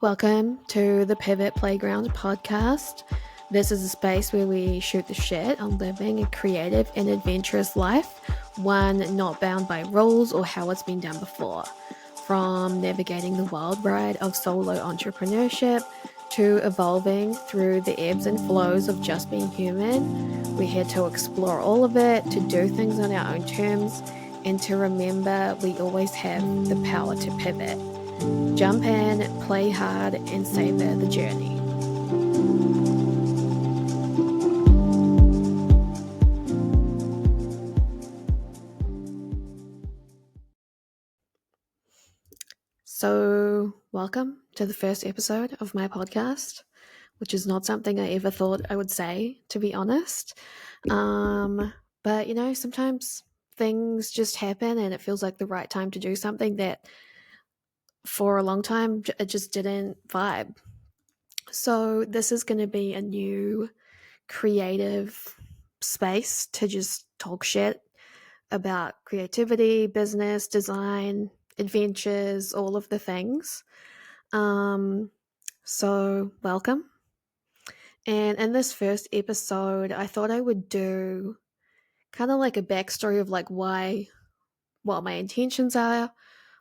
Welcome to the Pivot Playground podcast. This is a space where we shoot the shit on living a creative and adventurous life, one not bound by rules or how it's been done before. From navigating the wild ride of solo entrepreneurship to evolving through the ebbs and flows of just being human, we're here to explore all of it, to do things on our own terms, and to remember we always have the power to pivot. Jump in, play hard, and savor the journey. So, welcome to the first episode of my podcast, which is not something I ever thought I would say, to be honest. But sometimes things just happen and it feels like the right time to do something that for a long time it just didn't vibe. So this is going to be a new creative space to just talk shit about creativity, business, design, adventures, all of the things. So welcome. And in this first episode, I thought I would do kind of like a backstory of like what my intentions are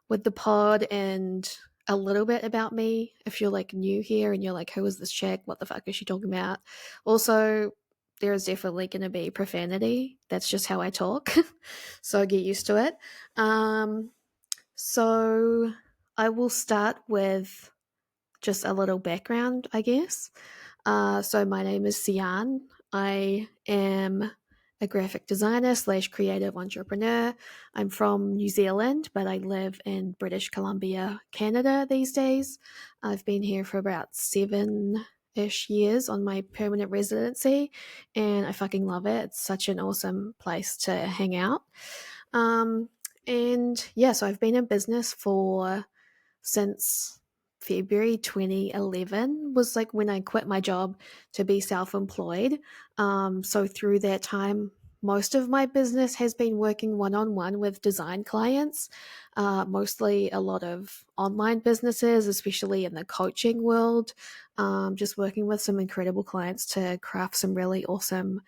with the pod and a little bit about me if you're like new here and you're like, who is this chick? What the fuck is she talking about? Also, there is definitely going to be profanity. That's just how I talk. So get used to it. So I will start with just a little background, I guess. So my name is Sian. I am a graphic designer / creative entrepreneur. I'm from New Zealand, but I live in British Columbia, Canada these days. I've been here for about 7-ish years on my permanent residency, and I fucking love it. It's such an awesome place to hang out. And yeah, so I've been in business since February 2011 was like when I quit my job to be self-employed. So through that time, most of my business has been working one-on-one with design clients, mostly a lot of online businesses, especially in the coaching world, just working with some incredible clients to craft some really awesome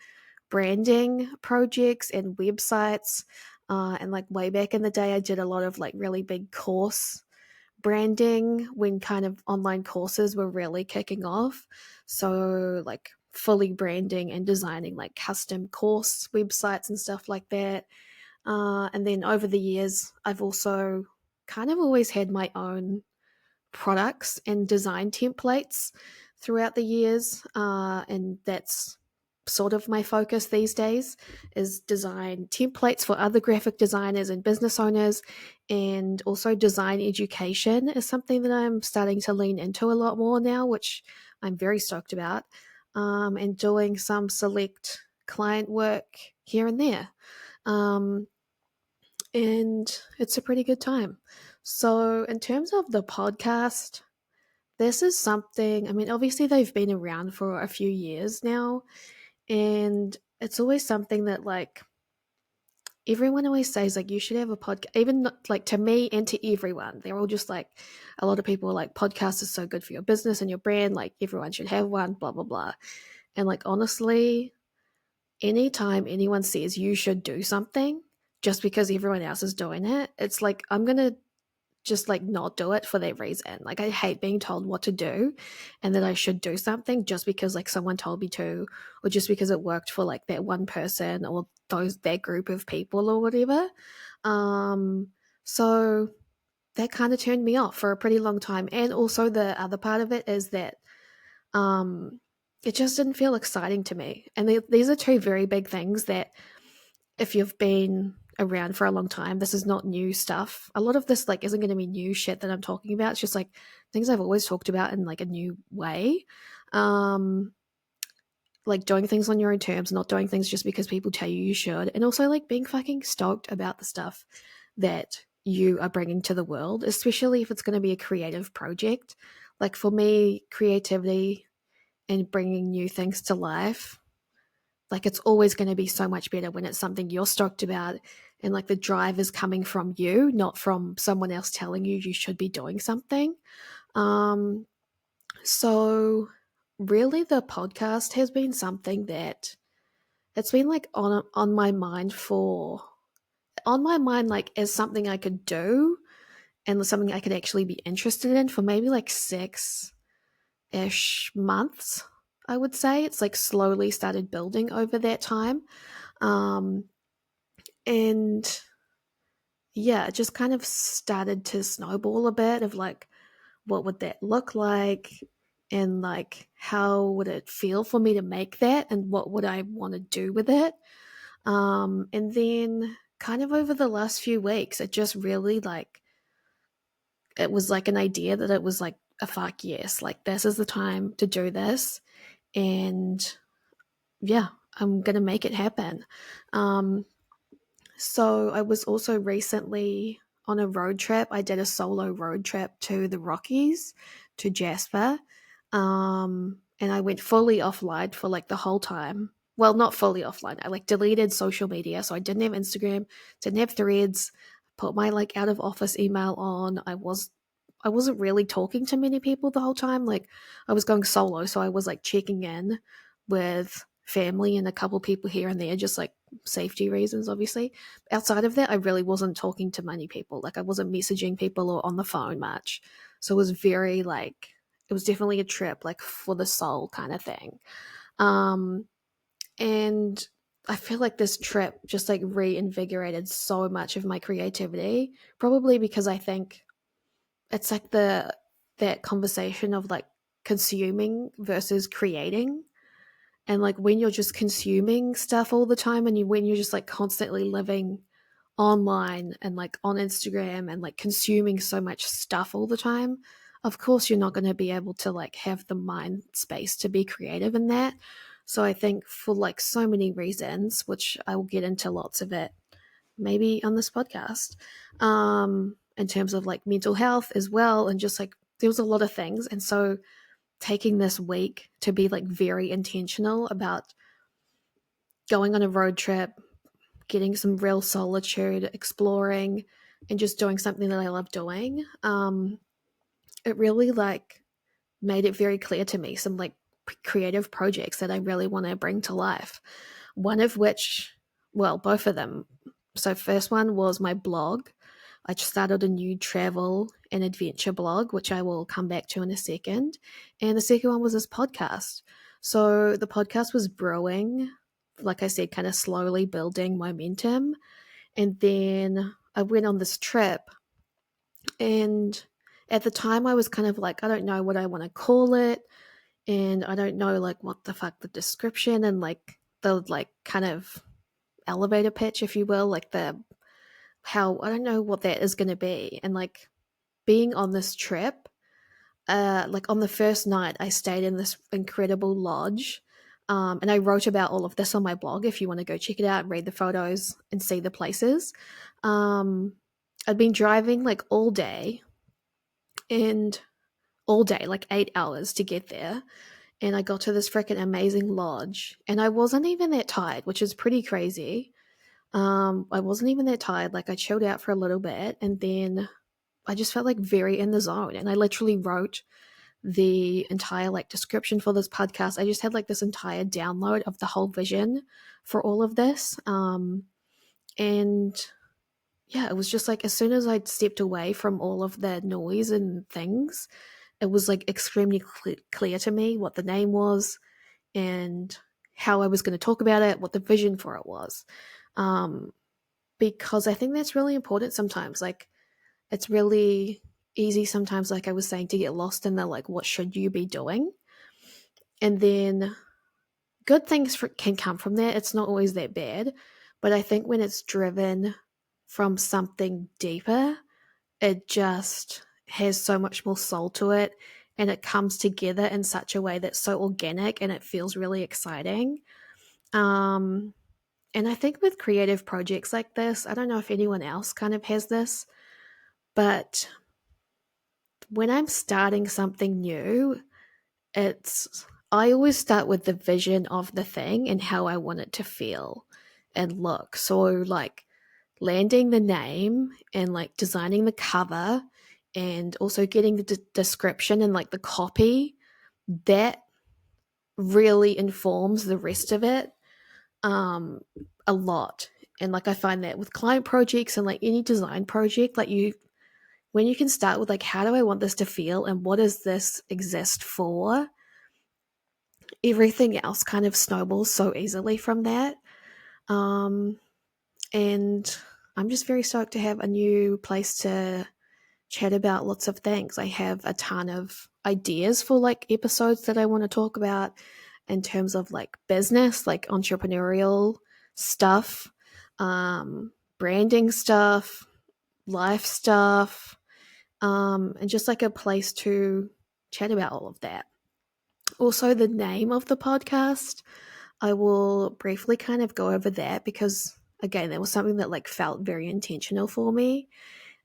branding projects and websites. And like way back in the day, I did a lot of like really big course branding when kind of online courses were really kicking off. So like fully branding and designing like custom course websites and stuff like that. And then over the years, I've also kind of always had my own products and design templates throughout the years. And that's sort of my focus these days is design templates for other graphic designers and business owners, and also design education is something that I'm starting to lean into a lot more now, which I'm very stoked about, and doing some select client work here and there, and it's a pretty good time. So in terms of the podcast, this is something, I mean, obviously they've been around for a few years now, and it's always something that like everyone always says like you should have a podcast, even like to me and to everyone. They're all just like, a lot of people are like, podcast is so good for your business and your brand, like everyone should have one, blah blah blah. And like honestly, anytime anyone says you should do something just because everyone else is doing it, it's like I'm gonna just like not do it for that reason. Like I hate being told what to do and that I should do something just because like someone told me to, or just because it worked for like that one person or that group of people or whatever. So that kind of turned me off for a pretty long time. And also the other part of it is that it just didn't feel exciting to me. And these are two very big things that if you've been around for a long time, this is not new stuff. A lot of this like isn't going to be new shit that I'm talking about. It's just like things I've always talked about in like a new way. Like doing things on your own terms, not doing things just because people tell you should, and also like being fucking stoked about the stuff that you are bringing to the world, especially if it's going to be a creative project. Like for me, creativity and bringing new things to life, like it's always going to be so much better when it's something you're stoked about and like the drive is coming from you, not from someone else telling you you should be doing something. So really the podcast has been something that it's been like on my mind for on my mind like as something I could do and something I could actually be interested in for maybe like 6-ish months, I would say. It's like slowly started building over that time. Um and yeah, it just kind of started to snowball a bit of like what would that look like and like how would it feel for me to make that and what would I want to do with it. And then kind of over the last few weeks it just really like it was like an idea that it was like a fuck yes, like this is the time to do this. And yeah, I'm gonna make it happen. um So I was also recently on a road trip. I did a solo road trip to the Rockies, to Jasper. And I went fully offline for like the whole time. Well, not fully offline. I like deleted social media. So I didn't have Instagram, didn't have threads, put my like out of office email on. I wasn't really talking to many people the whole time. Like I was going solo, so I was like checking in with family and a couple people here and there, just like safety reasons, obviously. Outside of that, I really wasn't talking to many people. Like I wasn't messaging people or on the phone much. So it was very like it was definitely a trip, like for the soul kind of thing. Um, and I feel like this trip just like reinvigorated so much of my creativity. Probably because I think it's like the that conversation of like consuming versus creating. And like when you're just consuming stuff all the time and when you're just like constantly living online and like on Instagram and like consuming so much stuff all the time, of course you're not going to be able to like have the mind space to be creative in that. So I think for like so many reasons, which I will get into lots of it maybe on this podcast, in terms of like mental health as well, and just like there was a lot of things. And so taking this week to be like very intentional about going on a road trip, getting some real solitude, exploring, and just doing something that I love doing. It really like made it very clear to me some like creative projects that I really want to bring to life. One of which, well, both of them. So first one was my blog. I just started a new travel and adventure blog, which I will come back to in a second. And the second one was this podcast. So the podcast was brewing, like I said, kind of slowly building momentum. And then I went on this trip, and at the time I was kind of like, I don't know what I want to call it. And I don't know like what the fuck the description and like the like kind of elevator pitch, if you will, like the how I don't know what that is going to be. And like being on this trip, like on the first night, I stayed in this incredible lodge. And I wrote about all of this on my blog if you want to go check it out, read the photos, and see the places. Um, I'd been driving like all day and all day, like 8 hours to get there. And I got to this freaking amazing lodge. And I wasn't even that tired, which is pretty crazy. I wasn't even that tired. Like I chilled out for a little bit and then I just felt like very in the zone. And I literally wrote the entire like description for this podcast. I just had like this entire download of the whole vision for all of this. And yeah, it was just like as soon as I'd stepped away from all of the noise and things, it was like extremely clear to me what the name was and how I was going to talk about it, what the vision for it was. Um, because I think that's really important sometimes. Like, it's really easy sometimes, like I was saying, to get lost in the like, what should you be doing? And then good things can come from that. It's not always that bad. But I think when it's driven from something deeper, it just has so much more soul to it and it comes together in such a way that's so organic and it feels really exciting. Um, and I think with creative projects like this, I don't know if anyone else kind of has this, but when I'm starting something new, it's I always start with the vision of the thing and how I want it to feel and look. So like landing the name and like designing the cover and also getting the description and like the copy. that really informs the rest of it um a lot. And like I find that with client projects and like any design project, like you when you can start with like, how do I want this to feel and what does this exist for, everything else kind of snowballs so easily from that. um and I'm just very stoked to have a new place to chat about lots of things. I have a ton of ideas for like episodes that I want to talk about in terms of like business, like entrepreneurial stuff, branding stuff, life stuff, and just like a place to chat about all of that. Also, the name of the podcast, I will briefly kind of go over that because, again, that was something that like felt very intentional for me.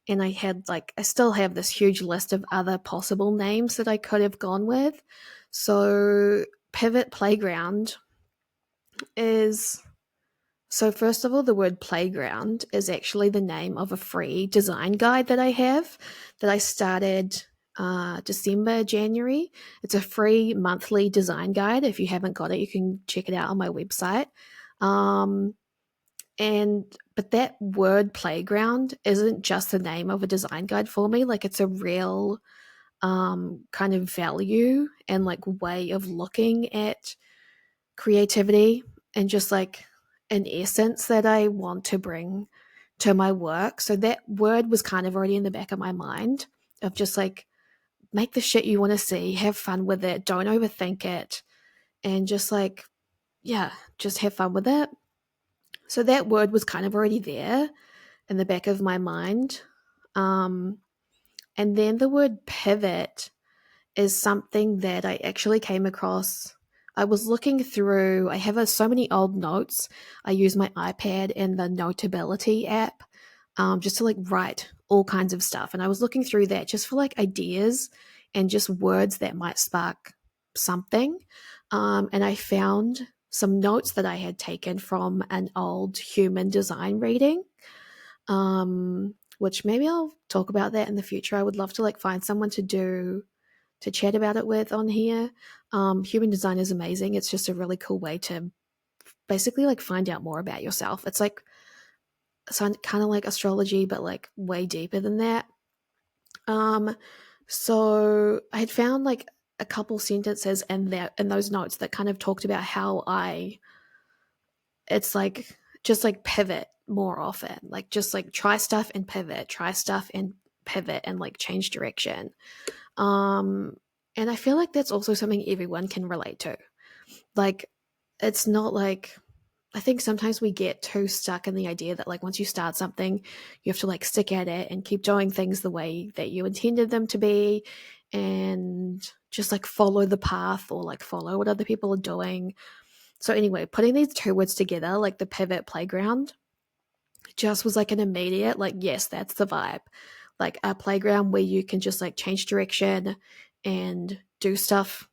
And I had like, I still have this huge list of other possible names that I could have gone with. So, Pivot Playground is so, first of all, the word playground is actually the name of a free design guide that I have that I started December, January. It's a free monthly design guide. If you haven't got it, you can check it out on my website. Um, and but that word playground isn't just the name of a design guide for me. Like it's a real kind of value and like way of looking at creativity and just like an essence that I want to bring to my work. So that word was kind of already in the back of my mind of just like make the shit you want to see, have fun with it, don't overthink it, and just like, yeah, just have fun with it. So that word was kind of already there in the back of my mind. Um, and then the word pivot is something that I actually came across. I was looking through, I have so many old notes. I use my iPad and the Notability app just to like write all kinds of stuff. And I was looking through that just for like ideas and just words that might spark something. And I found some notes that I had taken from an old human design reading. Which maybe I'll talk about that in the future. I would love to like find someone to chat about it with on here. Human design is amazing. It's just a really cool way to basically like find out more about yourself. It's like kind of like astrology, but like way deeper than that. Um, so I had found like a couple sentences in those notes that kind of talked about how it's like just like pivot more often, like just like try stuff and pivot and like change direction. Um, and I feel like that's also something everyone can relate to. Like, it's not like, I think sometimes we get too stuck in the idea that, like, once you start something, you have to, like, stick at it and keep doing things the way that you intended them to be and just, like, follow the path or, like, follow what other people are doing. So, anyway, putting these two words together, like the pivot playground, just was like an immediate, like, yes, that's the vibe. Like a playground where you can just like change direction and do stuff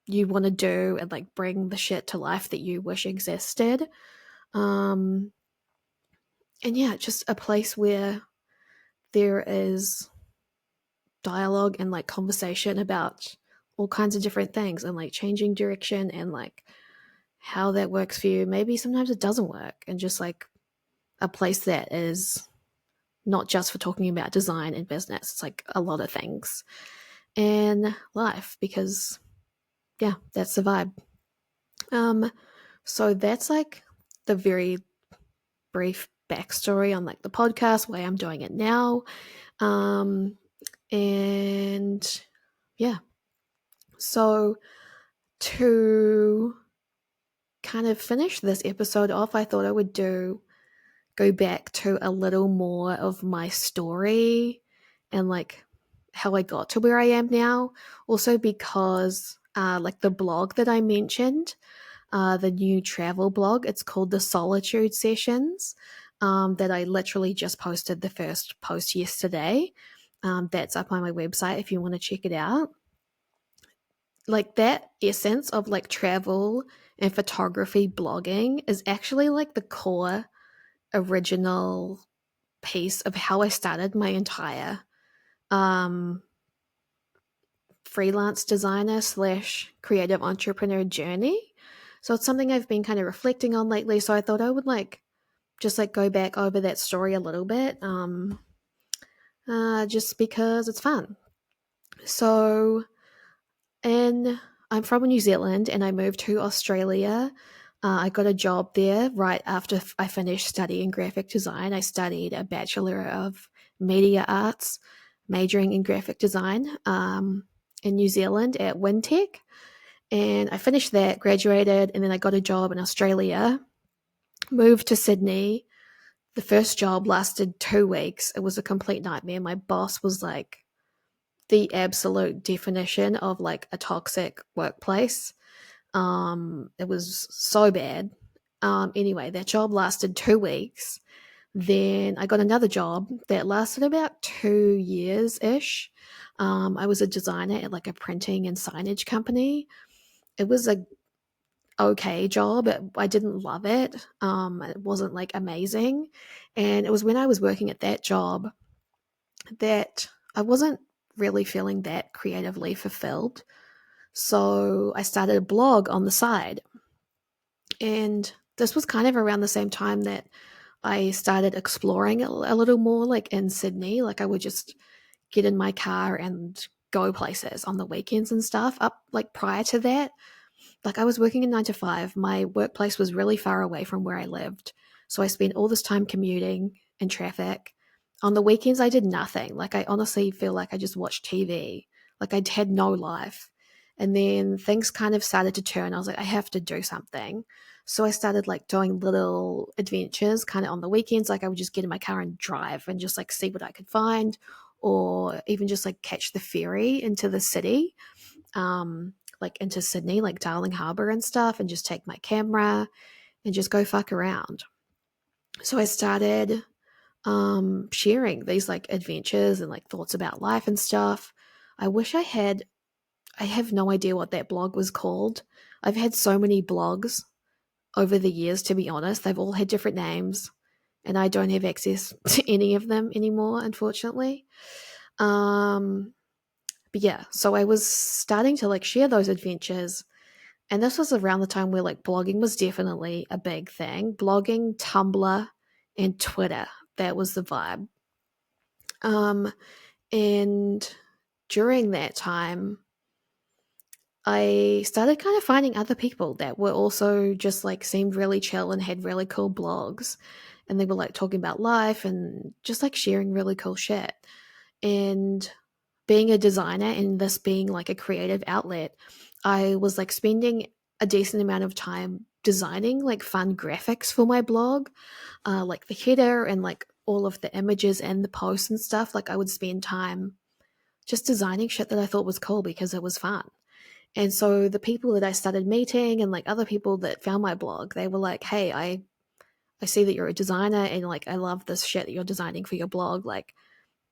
you want to do and like bring the shit to life that you wish existed. Um, and yeah, just a place where there is dialogue and like conversation about all kinds of different things and like changing direction and like how that works for you. Maybe sometimes it doesn't work, and just like a place that is not just for talking about design and business. It's like a lot of things in life because, yeah, that's the vibe. Um, so that's like the very brief backstory on like the podcast, why I'm doing it now. Um, and yeah, so to kind of finish this episode off, I thought I would go back to a little more of my story and like how I got to where I am now. Also because like the blog that I mentioned, the new travel blog, it's called the Solitude Sessions, that I literally just posted the first post yesterday. That's up on my website if you want to check it out. Like that essence of like travel and photography blogging is actually like the core original piece of how I started my entire um freelance designer slash creative entrepreneur journey. So it's something I've been kind of reflecting on lately. So I thought I would just go back over that story a little bit, just because it's fun. So, and I'm from New Zealand, and I moved to Australia. I got a job there right after I finished studying graphic design. I studied a Bachelor of Media Arts, majoring in graphic design, in New Zealand at Wintech. And I finished that, graduated, and then I got a job in Australia, moved to Sydney. The first job lasted 2 weeks. It was a complete nightmare. My boss was like the absolute definition of like a toxic workplace. It was so bad. Anyway, that job lasted 2 weeks. Then I got another job that lasted about 2 years ish. I was a designer at like a printing and signage company. It was a okay job. I didn't love it. It wasn't like amazing. And it was when I was working at that job that I wasn't really feeling that creatively fulfilled. So I started a blog on the side. And this was kind of around the same time that I started exploring a little more, like in Sydney. Like I would just get in my car and go places on the weekends and stuff. Up like prior to that, like I was working a 9 to 5. My workplace was really far away from where I lived. So I spent all this time commuting in traffic. On the weekends, I did nothing. Like I honestly feel like I just watched TV. Like I had no life. And then things kind of started to turn. I was like, I have to do something. So I started like doing little adventures kind of on the weekends. Like I would just get in my car and drive and just like see what I could find, or even just like catch the ferry into the city, like into Sydney, like Darling Harbour and stuff, and just take my camera and just go fuck around. So I started sharing these like adventures and like thoughts about life and stuff. I wish I have no idea what that blog was called. I've had so many blogs over the years, to be honest. They've all had different names, and I don't have access to any of them anymore, unfortunately. But yeah, so I was starting to like share those adventures. And this was around the time where like blogging was definitely a big thing. Blogging, Tumblr, and Twitter. That was the vibe. Um, and during that time, I started kind of finding other people that were also just like seemed really chill and had really cool blogs. And they were like talking about life and just like sharing really cool shit. And being a designer and this being like a creative outlet, I was like spending a decent amount of time designing like fun graphics for my blog, like the header and like all of the images and the posts and stuff. Like I would spend time just designing shit that I thought was cool because it was fun. And so the people that I started meeting and like other people that found my blog, they were like, "Hey, I see that you're a designer and like I love this shit that you're designing for your blog. Like,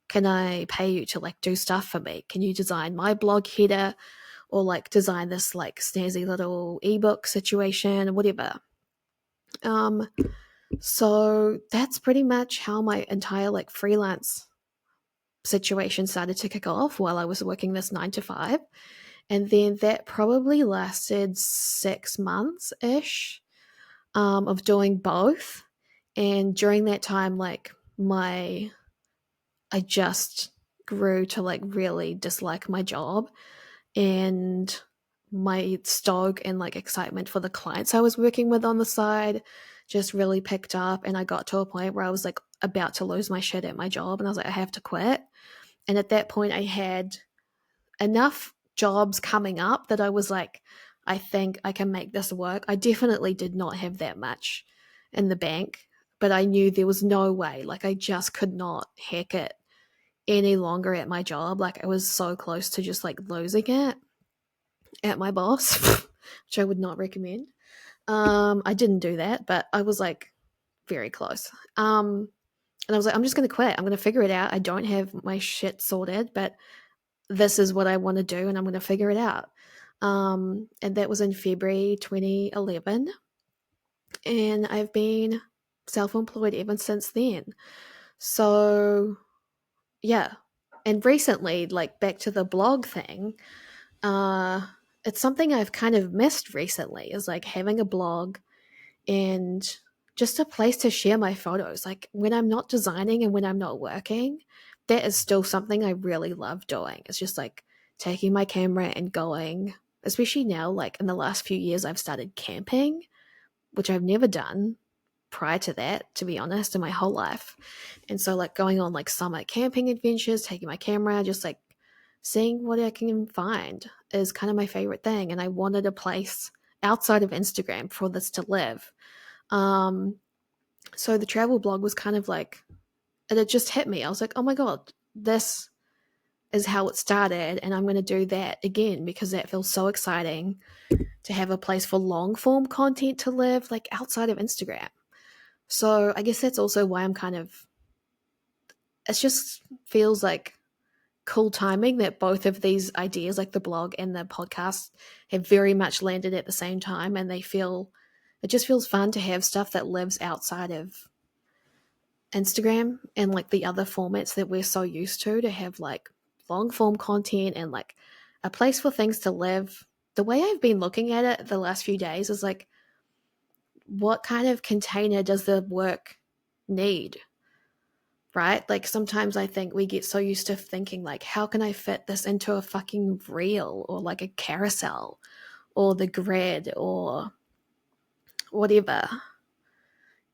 can I pay you to like do stuff for me? Can you design my blog header or like design this like snazzy little ebook situation or whatever?" Um, so that's pretty much how my entire like freelance situation started to kick off while I was working this 9 to 5. And then that probably lasted 6 months ish, of doing both. And during that time, like I just grew to like really dislike my job, and my stoke and like excitement for the clients I was working with on the side just really picked up. And I got to a point where I was like about to lose my shit at my job, and I was like, I have to quit. And at that point, I had enough jobs coming up that I was like, I think I can make this work. I definitely did not have that much in the bank, but I knew there was no way. Like, I just could not hack it any longer at my job. Like, I was so close to just like losing it at my boss, which I would not recommend. I didn't do that, but I was like very close. And I was like, I'm just going to quit. I'm going to figure it out. I don't have my shit sorted, but this is what I want to do and I'm going to figure it out. And that was in February 2011. And I've been self employed ever since then. So, yeah. And recently, like back to the blog thing, uh, it's something I've kind of missed recently, is like having a blog and just a place to share my photos. Like when I'm not designing and when I'm not working, that is still something I really love doing. It's just like taking my camera and going, especially now, like in the last few years, I've started camping, which I've never done prior to that, to be honest, in my whole life. And so, like, going on like summer camping adventures, taking my camera, just like seeing what I can find is kind of my favorite thing. And I wanted a place outside of Instagram for this to live. Um, so the travel blog was kind of like, and it just hit me. I was like, oh my God, this is how it started. And I'm going to do that again because that feels so exciting to have a place for long form content to live, like outside of Instagram. So I guess that's also why I'm kind of, it just feels like cool timing that both of these ideas, like the blog and the podcast, have very much landed at the same time. And it just feels fun to have stuff that lives outside of Instagram and like the other formats that we're so used to have like long form content and like a place for things to live. The way I've been looking at it the last few days is like, what kind of container does the work need? Right? Like sometimes I think we get so used to thinking like, how can I fit this into a fucking reel or like a carousel or the grid or whatever?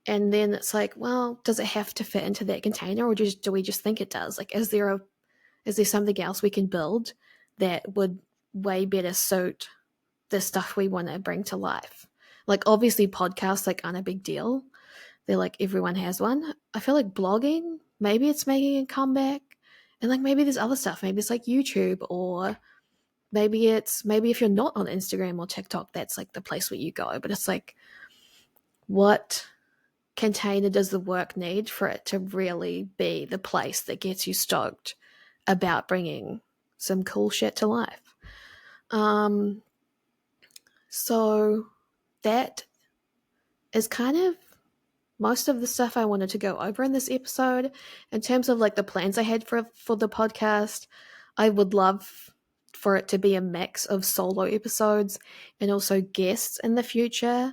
And then it's like, well, does it have to fit into that container or do we just think it does? Like, is there something else we can build that would way better suit the stuff we want to bring to life? Like obviously podcasts like aren't a big deal. They're like everyone has one. I feel like blogging, maybe it's making a comeback. And like maybe there's other stuff. Maybe it's like YouTube or maybe if you're not on Instagram or TikTok, that's like the place where you go. But it's like, what container does the work need for it to really be the place that gets you stoked about bringing some cool shit to life? Um, so that is kind of most of the stuff I wanted to go over in this episode. In terms of like the plans I had for the podcast, I would love for it to be a mix of solo episodes and also guests in the future.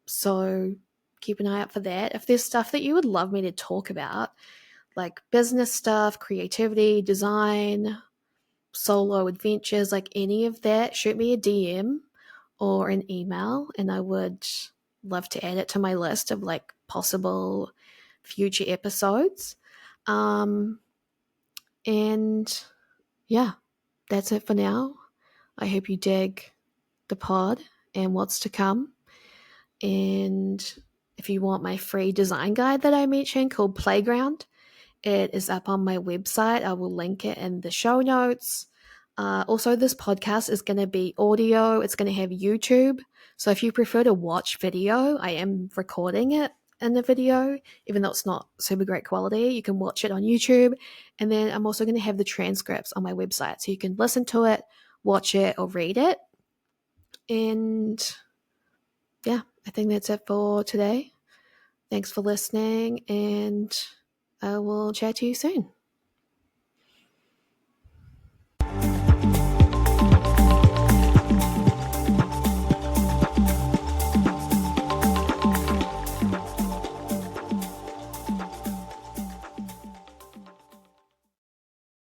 So keep an eye out for that. If there's stuff that you would love me to talk about, like business stuff, creativity, design, solo adventures, like any of that, shoot me a DM or an email and I would love to add it to my list of like possible future episodes. And yeah, that's it for now. I hope you dig the pod and what's to come. And if you want my free design guide that I mentioned called Playground, it is up on my website. I will link it in the show notes. Also, this podcast is going to be audio. It's going to have YouTube. So if you prefer to watch video, I am recording it in the video, even though it's not super great quality. You can watch it on YouTube. And then I'm also going to have the transcripts on my website. So you can listen to it, watch it, or read it. And yeah, I think that's it for today. Thanks for listening, and I will chat to you soon.